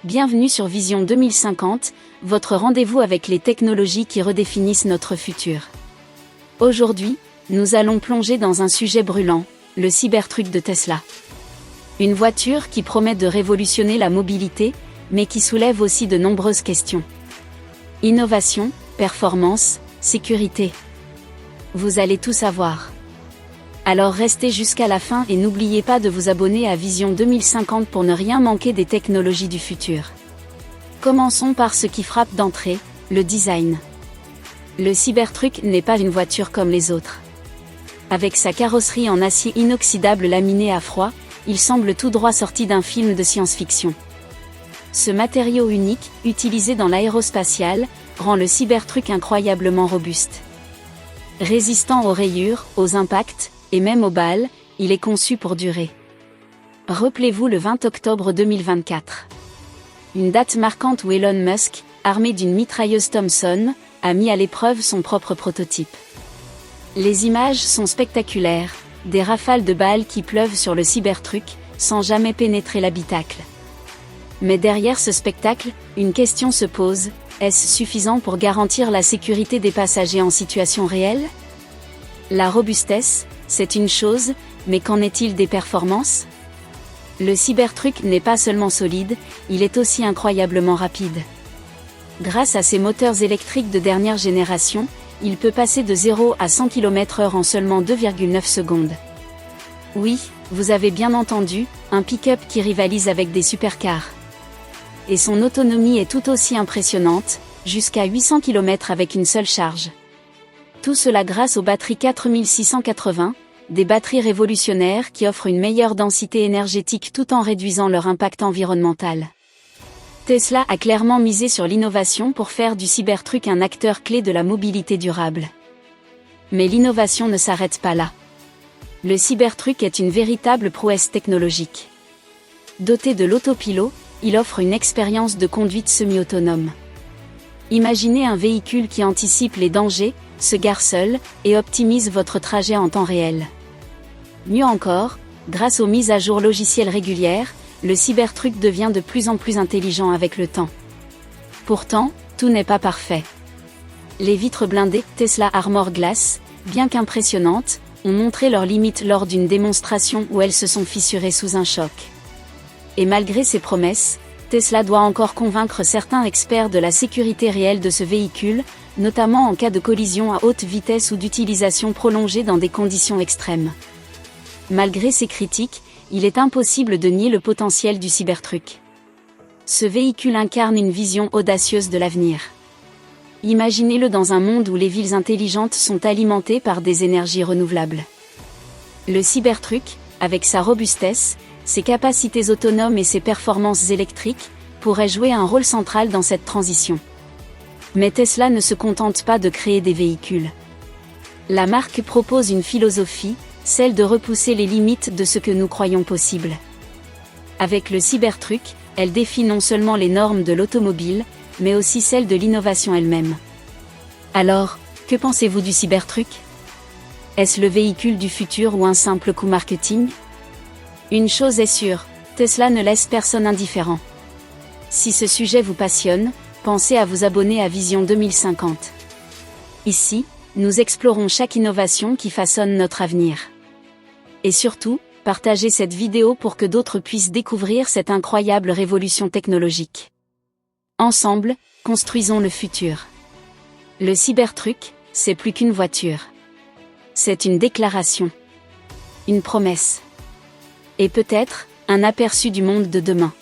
Bienvenue sur Vision 2050, votre rendez-vous avec les technologies qui redéfinissent notre futur. Aujourd'hui, nous allons plonger dans un sujet brûlant, le Cybertruck de Tesla. Une voiture qui promet de révolutionner la mobilité, mais qui soulève aussi de nombreuses questions. Innovation, performance, sécurité. Vous allez tout savoir. Alors restez jusqu'à la fin et n'oubliez pas de vous abonner à Vision 2050 pour ne rien manquer des technologies du futur. Commençons par ce qui frappe d'entrée, le design. Le Cybertruck n'est pas une voiture comme les autres. Avec sa carrosserie en acier inoxydable laminé à froid, il semble tout droit sorti d'un film de science-fiction. Ce matériau unique, utilisé dans l'aérospatiale, rend le Cybertruck incroyablement robuste. Résistant aux rayures, aux impacts, et même aux balles, il est conçu pour durer. Rappelez-vous le 20 octobre 2024. Une date marquante où Elon Musk, armé d'une mitrailleuse Thompson, a mis à l'épreuve son propre prototype. Les images sont spectaculaires, des rafales de balles qui pleuvent sur le Cybertruck, sans jamais pénétrer l'habitacle. Mais derrière ce spectacle, une question se pose, est-ce suffisant pour garantir la sécurité des passagers en situation réelle ? La robustesse, c'est une chose, mais qu'en est-il des performances ? Le Cybertruck n'est pas seulement solide, il est aussi incroyablement rapide. Grâce à ses moteurs électriques de dernière génération, il peut passer de 0 à 100 km/h en seulement 2,9 secondes. Oui, vous avez bien entendu, un pick-up qui rivalise avec des supercars. Et son autonomie est tout aussi impressionnante, jusqu'à 800 km avec une seule charge. Tout cela grâce aux batteries 4680, des batteries révolutionnaires qui offrent une meilleure densité énergétique tout en réduisant leur impact environnemental. Tesla a clairement misé sur l'innovation pour faire du Cybertruck un acteur clé de la mobilité durable. Mais l'innovation ne s'arrête pas là. Le Cybertruck est une véritable prouesse technologique. Doté de l'autopilot, il offre une expérience de conduite semi-autonome. Imaginez un véhicule qui anticipe les dangers, se gare seul, et optimise votre trajet en temps réel. Mieux encore, grâce aux mises à jour logicielles régulières, le Cybertruck devient de plus en plus intelligent avec le temps. Pourtant, tout n'est pas parfait. Les vitres blindées Tesla Armor Glass, bien qu'impressionnantes, ont montré leurs limites lors d'une démonstration où elles se sont fissurées sous un choc. Et malgré ces promesses, Tesla doit encore convaincre certains experts de la sécurité réelle de ce véhicule, notamment en cas de collision à haute vitesse ou d'utilisation prolongée dans des conditions extrêmes. Malgré ces critiques, il est impossible de nier le potentiel du Cybertruck. Ce véhicule incarne une vision audacieuse de l'avenir. Imaginez-le dans un monde où les villes intelligentes sont alimentées par des énergies renouvelables. Le Cybertruck, avec sa robustesse, ses capacités autonomes et ses performances électriques, pourrait jouer un rôle central dans cette transition. Mais Tesla ne se contente pas de créer des véhicules. La marque propose une philosophie, celle de repousser les limites de ce que nous croyons possible. Avec le Cybertruck, elle défie non seulement les normes de l'automobile, mais aussi celles de l'innovation elle-même. Alors, que pensez-vous du Cybertruck ? Est-ce le véhicule du futur ou un simple coup marketing ? Une chose est sûre, Tesla ne laisse personne indifférent. Si ce sujet vous passionne, pensez à vous abonner à Vision 2050. Ici, nous explorons chaque innovation qui façonne notre avenir. Et surtout, partagez cette vidéo pour que d'autres puissent découvrir cette incroyable révolution technologique. Ensemble, construisons le futur. Le Cybertruck, c'est plus qu'une voiture. C'est une déclaration. Une promesse. Et peut-être, un aperçu du monde de demain.